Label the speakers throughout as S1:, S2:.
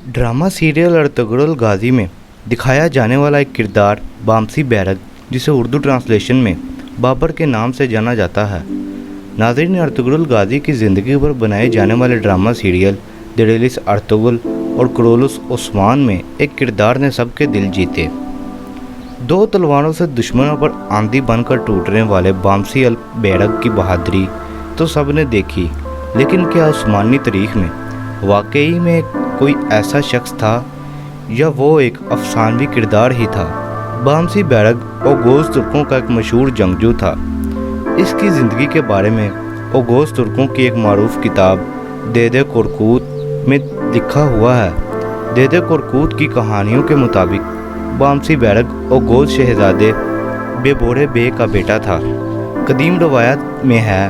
S1: Drama serial Ertugrul गाजी में दिखाया जाने वाला एक किरदार बामसी बैरक, जिसे उर्दू ट्रांसलेशन में बाबर के नाम से जाना जाता है। नाज़रीन, अर्तुगरुल गाजी की ज़िंदगी पर बनाए जाने वाले ड्रामा सीरियल दिरेलिस अर्तुगरुल और कुरोलुस उस्मान में एक किरदार ने सबके दिल जीते। दो तलवारों से दुश्मनों पर आंधी बनकर टूटने वाले बामसी अल बैरक की बहादुरी तो सब ने देखी, लेकिन क्या उस्मानी तारीख में वाकई में कोई ऐसा शख्स था या वो एक अफसानवी किरदार ही था? बामसी बैरक ओगोज़ तुर्कों का एक मशहूर जंगजू था। इसकी ज़िंदगी के बारे में ओगोज़ तुर्कों की एक मारूफ किताब देदे कोरकूत में लिखा हुआ है। देदे कोरकूत की कहानियों के मुताबिक बामसी बैरक ओगोज़ शहज़ादे बेबोरे बे का बेटा था। कदीम रवायत में है,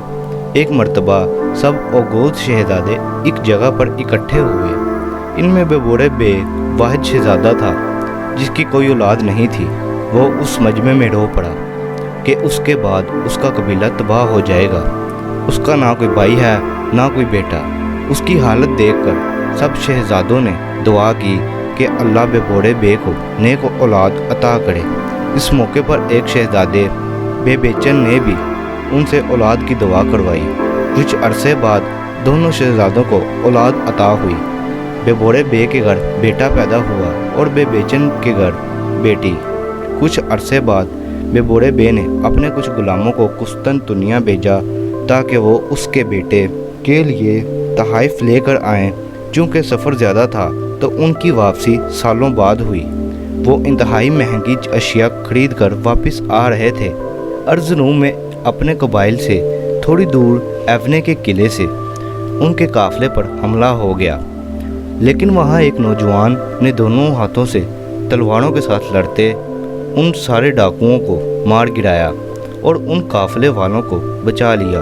S1: एक मर्तबा सब ओगोज़ शहज़ादे एक जगह पर इकट्ठे हुए। इनमें बेबोरे बे वाहिद शहज़ादा था जिसकी कोई औलाद नहीं थी। वो उस मजमे में रो पड़ा कि उसके बाद उसका कबीला तबाह हो जाएगा। उसका ना कोई भाई है ना कोई बेटा। उसकी हालत देखकर सब शहज़ादों ने दुआ की कि अल्लाह बेबोरे बे को नेक औलाद अता करे। इस मौके पर एक शहज़ादे बेबेचन ने भी उनसे औलाद की दुआ करवाई। कुछ अरसे बाद दोनों शहज़ादों को औलाद अता हुई। बेबोरे बे के घर बेटा पैदा हुआ और बेबेचन के घर बेटी। कुछ अरसे बाद बेबोरे बे ने अपने कुछ गुलामों को कुस्तनतुनिया भेजा ताकि वो उसके बेटे के लिए तहाइफ लेकर आएँ। चूँकि सफ़र ज़्यादा था तो उनकी वापसी सालों बाद हुई। वो इंतहाई महंगी अशिया खरीद कर वापस आ रहे थे। अर्ज़नूम में अपने कबाइल से थोड़ी दूर एवने के किले से उनके काफ़िले पर हमला हो गया, लेकिन वहाँ एक नौजवान ने दोनों हाथों से तलवारों के साथ लड़ते उन सारे डाकुओं को मार गिराया और उन काफ़िले वालों को बचा लिया।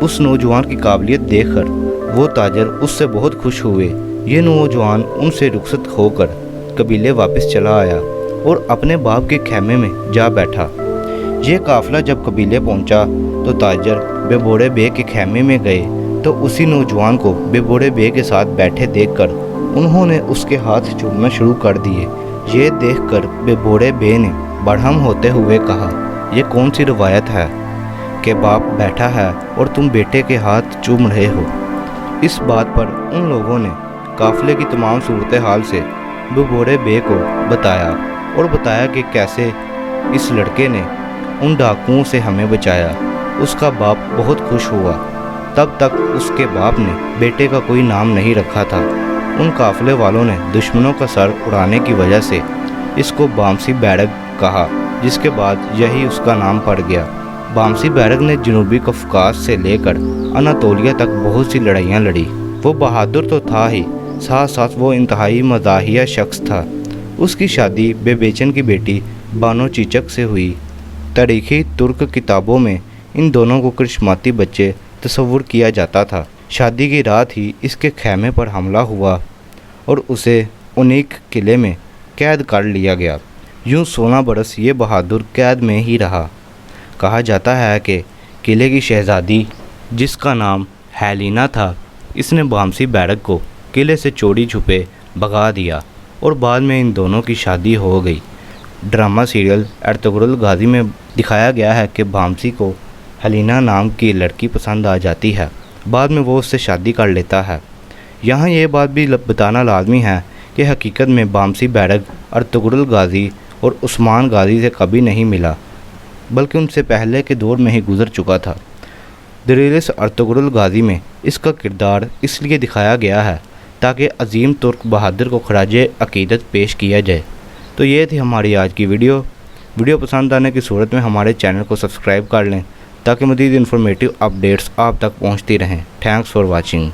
S1: उस नौजवान की काबिलियत देखकर वो ताजर उससे बहुत खुश हुए। ये नौजवान उनसे रुखसत होकर कबीले वापस चला आया और अपने बाप के खेमे में जा बैठा। ये काफ़िला जब कबीले पहुंचा तो ताजर बेबोरे बे के खेमे में गए तो उसी नौजवान को बेबोरे बे के साथ बैठे देखकर उन्होंने उसके हाथ चूमना शुरू कर दिए। ये देखकर बेबोरे बे ने बढ़म होते हुए कहा, ये कौन सी रवायत है कि बाप बैठा है और तुम बेटे के हाथ चूम रहे हो? इस बात पर उन लोगों ने काफ़िले की तमाम सूरत हाल से बेबोरे बे को बताया कि कैसे इस लड़के ने उन डाकुओं से हमें बचाया। उसका बाप बहुत खुश हुआ। तब तक उसके बाप ने बेटे का कोई नाम नहीं रखा था। उन काफ़िले वालों ने दुश्मनों का सर उड़ाने की वजह से इसको बामसी बैरक कहा, जिसके बाद यही उसका नाम पड़ गया। बामसी बैरक ने जनूबी कफकास से लेकर अनातोलिया तक बहुत सी लड़ाइयाँ लड़ी। वो बहादुर तो था ही, साथ साथ वो इंतहाई मज़ाहिया शख्स था। उसकी शादी बेबेचन की बेटी बानो चीचक से हुई। तारीख़ी तुर्क किताबों में इन दोनों को करिश्माती बच्चे तस्वुर किया जाता था। शादी की रात ही इसके खेमे पर हमला हुआ और उसे उनीक किले में कैद कर लिया गया। यूँ 16 बरस ये बहादुर कैद में ही रहा। कहा जाता है कि किले की शहज़ादी जिसका नाम हेलिना था, इसने बामसी बैरक को किले से चोरी छुपे भगा दिया और बाद में इन दोनों की शादी हो गई। ड्रामा सीरियल अर्तुगरुल गाजी में दिखाया गया है कि बामसी को हेलिना नाम की लड़की पसंद आ जाती है। बाद में वो उससे शादी कर लेता है। यहाँ ये बात भी बताना लाजमी है कि हकीकत में बामसी बैरक अर्तुगरुल गाजी और उस्मान गाजी से कभी नहीं मिला, बल्कि उनसे पहले के दौर में ही गुजर चुका था। दिरेलिस अर्तुगरुल गाजी में इसका किरदार इसलिए दिखाया गया है ताकि अजीम तुर्क बहादुर को खराजे अकीदत पेश किया जाए। तो ये थी हमारी आज की वीडियो पसंद आने की सूरत में हमारे चैनल को सब्सक्राइब कर लें ताकि मज़ीद इन्फॉर्मेटिव अपडेट्स आप तक पहुंचती रहें। Thanks for watching.